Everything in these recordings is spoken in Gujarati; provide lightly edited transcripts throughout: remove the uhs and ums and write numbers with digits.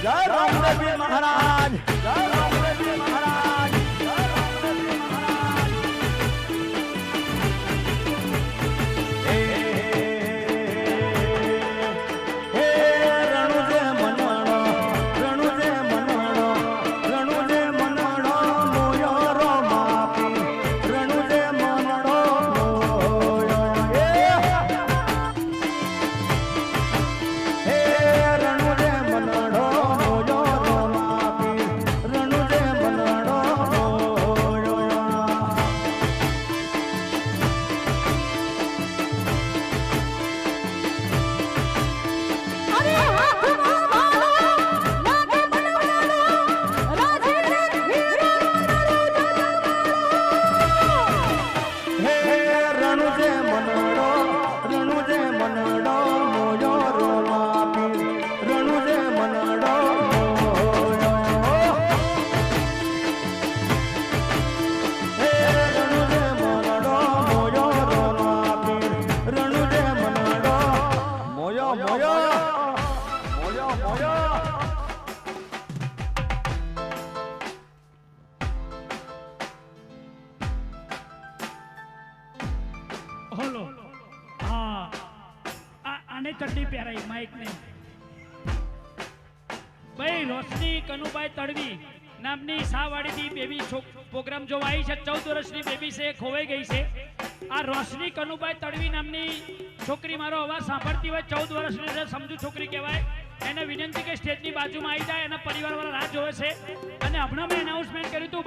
જય રામદેવજી મહારાજ, જય રામદેવજી મહારાજ, જય રામદેવજી મહારાજ. હે હે રણુજે મનણો, રણુજે મનણો, રણુજે મનણો મોયો રો માપી, રણુજે મનણો મોયો. હે રણુજે મનણો મોયો રો માપી, રણુજે મનણો મોયો. અરે હાથમાં માળો લાગે મનવાળો રાજી હીરો હે રણુજે મનડો, રણુજે મનડો મોયો રો માપી, રણુજે મનડો મોયો. હે રણુજે મનડો મોયો રો માપી, રણુજે મનડો મોયો મોયો મોયો મોયો. હોલો હા આને ચડ્ડી પહેરાઈ માઇક ને ભાઈ રોશની કનુભાઈ તડવી નામની સાવાડીની બેબી પ્રોગ્રામ જોવા આવી છે. 14 વર્ષની બેબી છે, ખોવાઈ ગઈ છે. આ રોશની કનુભાઈ તડવી નામની છોકરી મારો અવાજ સાંભળતી હોય, 14 વર્ષની છે, સમજુ છોકરી કહેવાય. એને વિનંતી કે સ્ટેજની બાજુમાં આવી જાય, એના પરિવારવાળા રાહ જોવે છે. અને હમણાં મેં એનાઉન્સમેન્ટ કર્યું હતું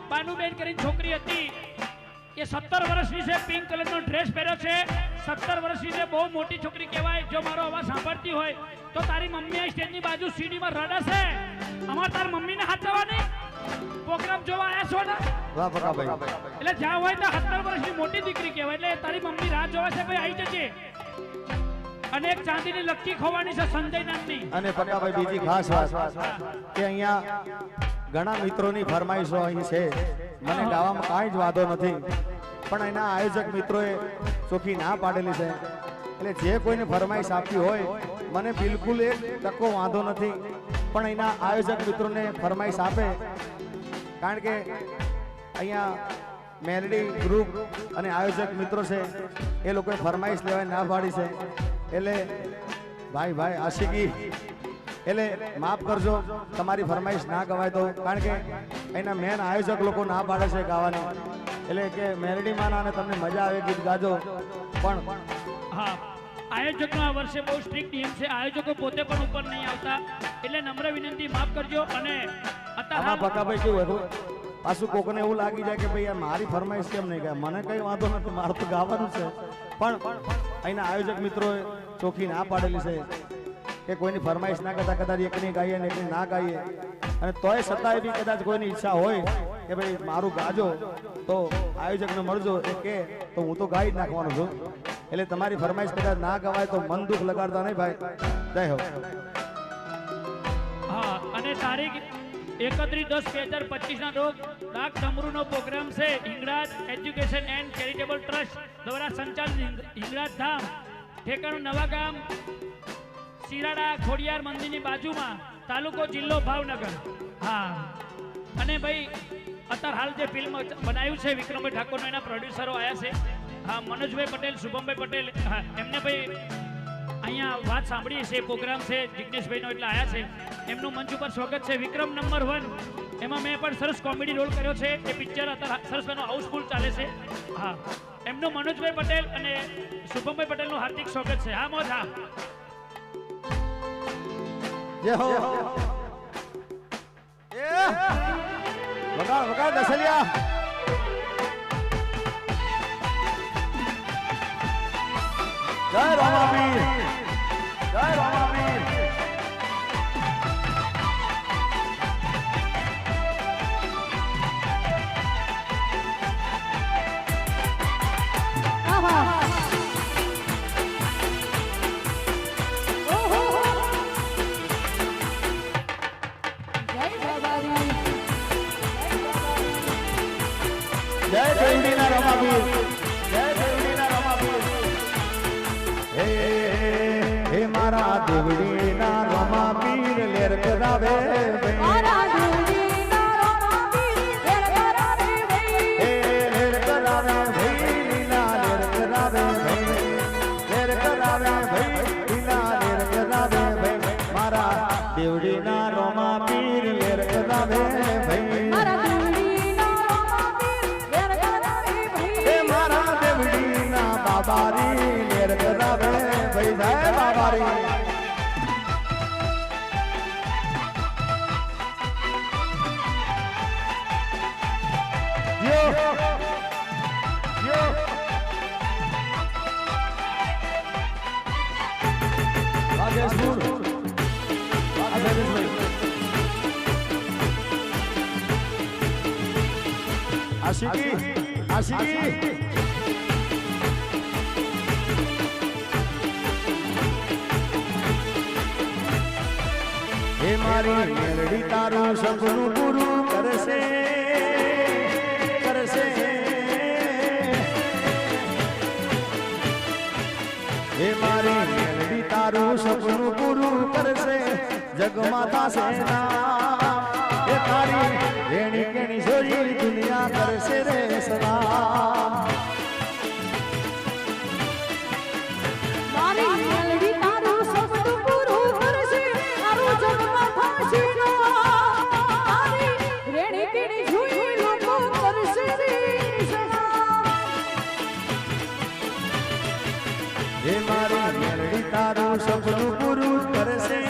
બાનુબેન કરીને છોકરી હતી એ 17 વર્ષની છે, પિંક કલરનો ડ્રેસ પહેર્યો છે. 17 વર્ષની છે, બહુ મોટી છોકરી કહેવાય. જો મારો અવાજ સાંભળતી હોય તો તારી મમ્મી આ સ્ટેજની બાજુ સીડીમાં રડશે. અમાર તાર મમ્મીને હાથવાની પ્રોગ્રામ જોવા આવ્યા છો ને? વાહ બકાભાઈ. એટલે જ્યાં હોય તો 17 વર્ષની મોટી દીકરી કહેવાય. એટલે તારી મમ્મી રાહ જોવે છે, ભાઈ આવી જજે. અને એક ચાંદીની લક્કી ખોવાની છે સંજય નામની. અને પકાભાઈ બીજી ખાસ વાત કે અહીંયા ઘણા મિત્રોની ફરમાઈશો અહીં છે. મને ગાવામાં કાંઈ જ વાંધો નથી, પણ એના આયોજક મિત્રોએ ચોખ્ખી ના પાડેલી છે. એટલે જે કોઈને ફરમાઈશ આપી હોય મને બિલકુલ એક ટકો વાંધો નથી, પણ એના આયોજક મિત્રોને ફરમાઈશ આપે. કારણ કે અહીંયા મેલડી ગ્રુપ અને આયોજક મિત્રો છે એ લોકોએ ફરમાઈશ લેવાય ના પાડી છે. એટલે ભાઈ ભાઈ આશિકી, એટલે માફ કરજો તમારી ફરમાઈશ ના ગવાય તો. કારણ કે એના મેન આયોજક લોકો ના પાડે છે ગાવાની. એટલે કે મેલડી માના અને તમને મજા આવે ગીત ગાજો. પણ હા, આયોજકનો આ વર્ષે બહુ સ્ટ્રિક્ટ નિયમ છે. આયોજકો પોતે પણ ઉપર નહીં આવતા. એટલે નમ્ર વિનંતી, માફ કરજો. અને આમાં અત્યારે પકાભાઈ કેવું હતું, પાછું કોકને એવું લાગી જાય કે ભાઈ યાર મારી ફરમાઈશ કેમ નહીં ગાય. મને કઈ વાંધો નથી, મારું તો ગાવાનું છે. પણ અહીંના આયોજક મિત્રોએ ચોખ્ખી ના પાડેલી છે કે કોઈની ફરમાઈશ ના કરતા કદાચ એકની ગાઈએ ને એકની ના ગાઈએ. અને તોય છતાંય બી કદાચ કોઈની ઈચ્છા હોય કે ભાઈ મારું ગાજો તો આયોજકને મળજો એ કે તો હું તો ગાઈ જ નાખવાનો છું. એટલે તમારી ફરમાઈશ કદાચ ના ગવાય તો મન દુઃખ લગાડતા નહીં ભાઈ. જય હો. હા, અને તારીખ 31/10/2025 ના રોજ ડાક ડમરૂનો પ્રોગ્રામ છે. Hinglaj education and charitable trust દ્વારા સંચાલિત હિંગળાજ ધામ, ઠેકાણું નવા ગામ, શિરાડા ખોડિયાર મંદિરની બાજુમાં, તાલુકો જિલ્લો ભાવનગર. હા, અને ભાઈ અત્યારે હાલ જે ફિલ્મ બનાવ્યું છે વિક્રમભાઈ ઠાકોરનો, એના પ્રોડ્યુસરો આવ્યા છે. હા, મનોજભાઈ પટેલ, શુભમભાઈ પટેલ. હા, એમને ભાઈ અહીંયા વાત સાંભળી છે, પ્રોગ્રામ છે જિગ્નેશભાઈનો, એટલે આવ્યા છે. એમનું મંચ ઉપર સ્વાગત છે. વિક્રમ નંબર 1 એમાં મેં પણ સરસ કોમેડી રોલ કર્યો છે. એ પિક્ચર અત્યારે સરસ હાઉસફુલ ચાલે છે. હા, એમનું મનોજભાઈ પટેલ અને શુભમભાઈ પટેલનું હાર્દિક સ્વાગત છે. હા મોજ. હા, જય હો. વગાડ વગાડ દસલિયા. જય રામાપીર, જય રામાપીર. જય દેવડીના રમાપીર, જય દેવડીના રમાપીર. હે હે મારા દેવડીના રમા પીર લેર કરાવે ભાઈ મારા દેવજીના રમાપીર લેર કરાવે ભાઈ હે લેર કરાવે ભાઈ લીલા લેર કરાવે ભાઈ લેર કરાવે ભાઈ લીલા લેર કરાવે ભાઈ મારા દેવડીના રમા પીર લેર કરાવે ભાઈ મારા દેવજીના રમાપીર લેર કરાવે ભાઈ હે મારા દેવડીના બાબારી લેર કરાવે ભાઈ જય બાબારી Yo! Yo! રાજેશપુર રાજેશભાઈ આશિકી આશિકી હે મારી મેલડી તારું સપનું પૂરું કરશે કરશે હે મારી મેલડી તારું સપનું પૂરું કરશે જગમાં થશે નામ હે તારી રેણી કેણી જોઈ દુનિયા કરશે રે સલામ મારી મેલડી તારું સપનું પૂરું કરશે તારું જન્મ થશે તારી રેણી કેણી જોઈ લોકો કરશે સલામ હે મારી મેલડી તારું સપનું પૂરું કરશે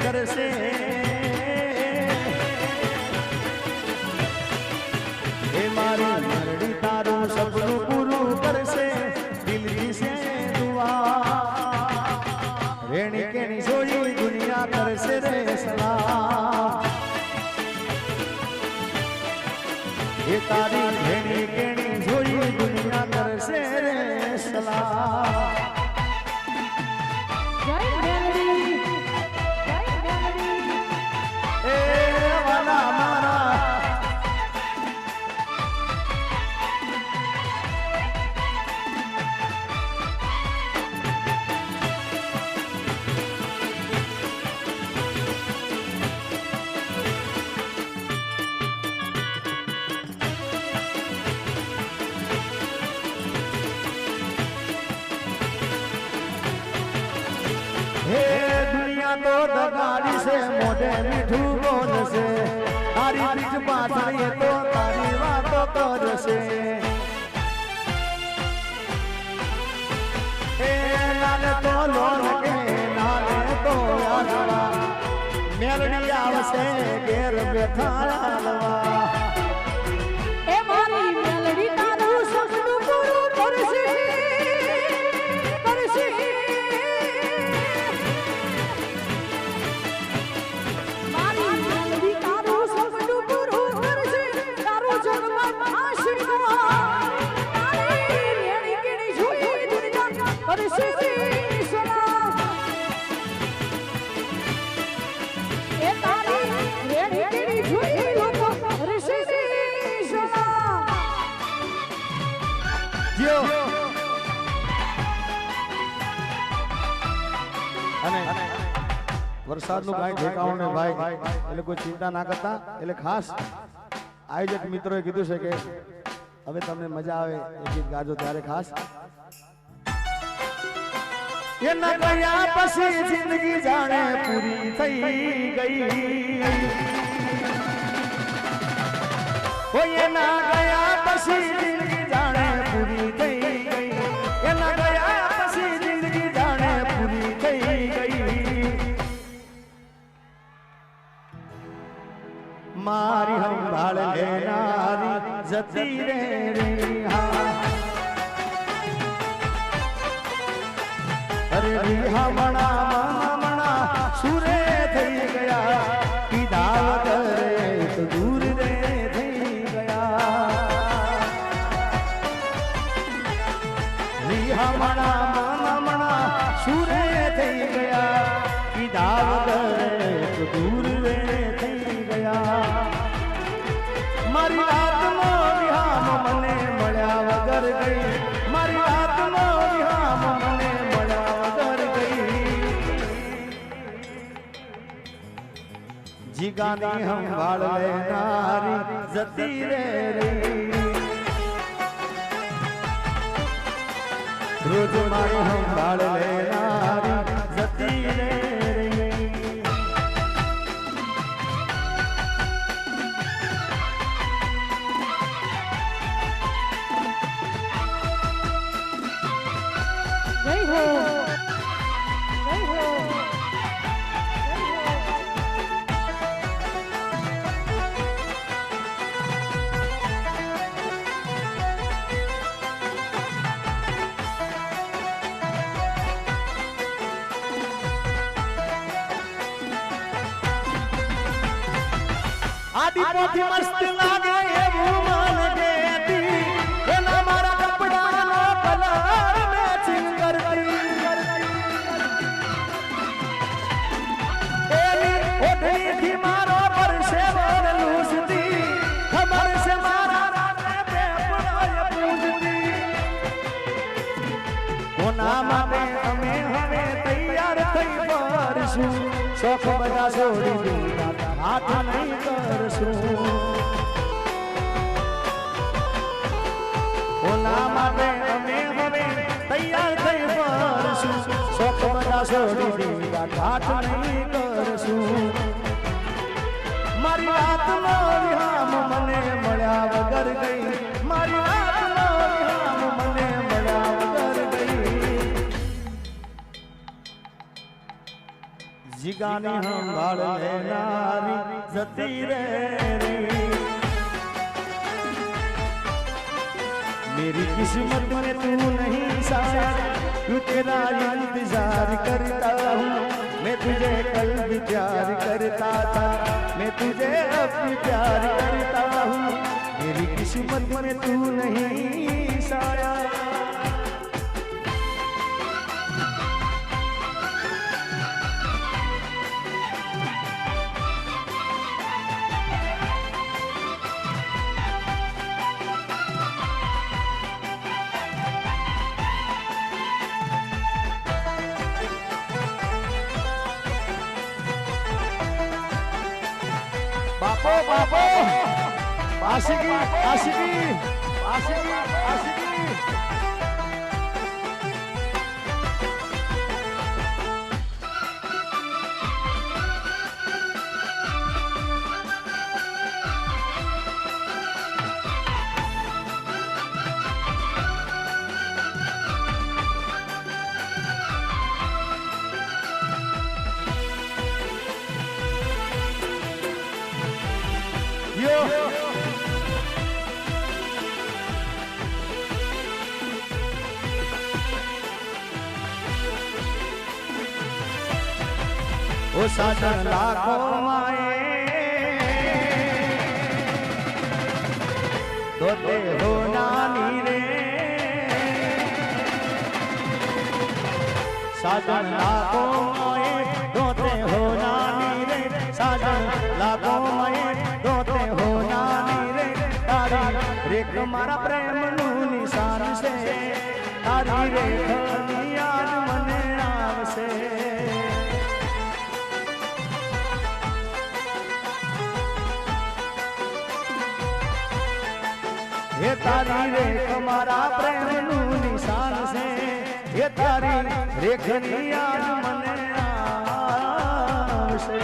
કરશે હે મારી મેલડી તારું સપનું પૂરું કરશે દિલથી છે દુઆ રેણી કેણી જોઈ દુનિયા કરશે રે સલામ હે તારી રેણી કેણી જોઈ દુનિયા કરશે રે સલામ જય મેલડી જય મેલડી એ વાલા મારા હે દુનિયા તો દગાડી છે મોઢે મીઠું બોલશે તારી પીઠ પાછળ એ તો તારી વાતો કરશે હે નાને તો લોલ કે નાને તો યાદવા મેલડી આવશે ઘેર બેઠા હાલવા એ મારી મેલડી તારું સપનું પૂરું કરશે કરશે મારી મેલડી તારું સપનું પૂરું કરશે તારું જન્મ થશે તારી રેણી કેણી જોઈ દુનિયા કરશે સલામ એ તારી રેણી કેણી જોઈ લોકો કરશે સલામ જીઓ અને વરસાદનું કાંઈ ઠેકાણું ને ભાઈ એટલે કોઈ ચિંતા ના કરતા એટલે ખાસ આયોજક મિત્રોએ કીધું છે કે હવે તમને મજા આવે એ ગીત ગાજો ત્યારે ખાસ એના ગયા પછી જિંદગી જાણે પૂરી થઈ ગઈ કોઈ એના ગયા પછી જિંદગી જાણે પૂરી થઈ ગઈ એના ગયા પછી જિંદગી જાણે પૂરી થઈ ગઈ મારી સંભાળ લેનારી જતી રે રે હા અરે હમણા સુરે થઈ ગયા કીધા વગર તો દૂર રે થઈ ગયા હમણા સુરે થઈ ગયા કીધા વગર તો દૂર રે થઈ ગયા મારી આત્મો વિહામ મને મળ્યા વગર ગઈ મારી આત્મો વિહામ મને મળ્યા વગર જીગાની સંભાળ લેનારી જતી રે રી રોજ મારી સંભાળ લેનારી જતી રે રી જય હો જય હો આદિપોથી મસ્ત લાગે એવું મન દેતી એના મારા કપડાનો કલર મેચિંગ કરતી એની ઓઢણીથી મારો પરસેવો લૂસતી ખબર છે મારા રાતે પેપડાએ પૂજતી કોના માટે અમે હવે તૈયાર થઈ પરશું શોખ બધા છોડી દીધા હાથ નહીં કરશું ઓલા માટે અમે હવે તૈયાર થઈ પરશું શોખ બધા છોડી દીધા હાથ નહીં કરશું મારી રાતનો વિહામ મને મળ્યા વગર ગઈ મારી રાતનો વિહામ મને મળ્યા વગર ગઈ જીગાની સંભાળ લેનારી જતી રે રી मेरी किस्मत में तू नहीं शायद तू तेरा इंतजार करता हूँ मैं तुझे कल भी प्यार करता था मैं तुझे अब भी प्यार करता हूँ मेरी किस्मत में तू नहीं शायद बापो बापो आशिकी आशिकी आशिकी आशिकी यो ओ साजन लाखों माए तोते हो नानी रे साजन लाखों माए तोते हो नानी रे साजन लाखों माए तोते हो नानी रे तारी रेख मारा प्रेम नु निशान से तारी रेख याद मने आवसे ये तारी रेख मारा प्रेम नु निशान से ये तारी रेख याद मने आवसे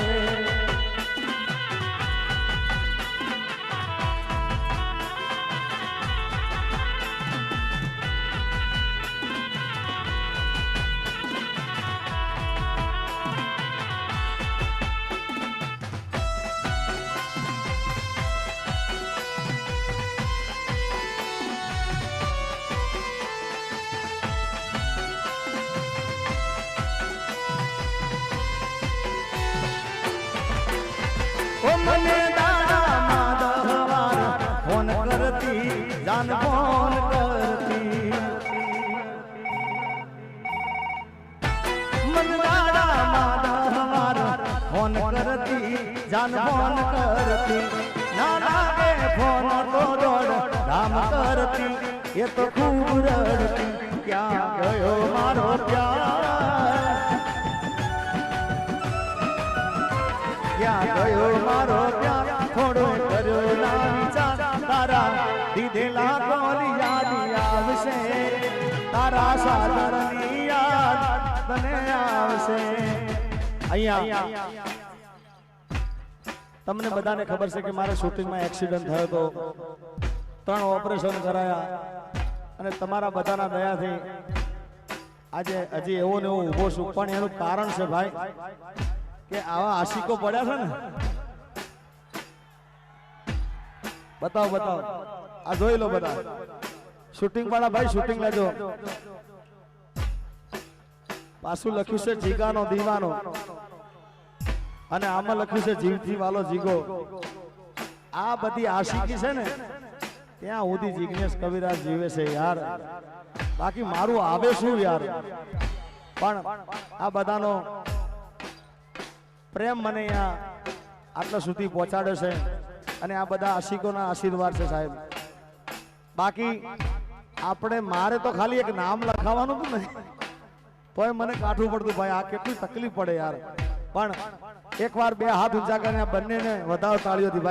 ओ मने दादा माधवार फोन करती जान फोन करती मन दादा माधवार फोन करती जान फोन करती नाना के फोन तो दौड़ राम करती ये तो खूब रड़ती क्या गयो मारो प्यार क्या गयो मारो અહીંયા તમને બધાને ખબર છે કે મારે શૂટિંગમાં એક્સિડન્ટ થયો હતો, 3 ઓપરેશન કરાયા અને તમારા બધાના દયાથી આજે હજી એવો ને એવો ઊભો છું. પણ એનું કારણ છે ભાઈ કે આવા આશિકો પડ્યા છે ને. બતાવો આ જોઈ લો બધા શૂટિંગ વાળા ભાઈ, શૂટિંગ લેજો. પાછું લખ્યું છે જીગાનો દીવાનો અને આમાં લખ્યું છે જીવથી વાલો જીગો. આ બધી આશિકી છે ને ત્યાં સુધી જિગ્નેશ કવિરાજ જીવે છે યાર. બાકી મારું આવે શું યાર. પણ આ બધાનો પ્રેમ મને અહીંયા આટલા સુધી પહોંચાડ્યો છે અને આ બધા આશિકોના આશીર્વાદ છે સાહેબ. બાકી આપણે મારે તો ખાલી એક નામ લખાવવાનું હતું ને તોય મને કાઠું પડતું ભાઈ. આ કેટલી તકલીફ પડે યાર. પણ એકવાર 2 હાથ ઊંચા કરીને બંનેને વધાવો તાળીઓથી ભાઈ.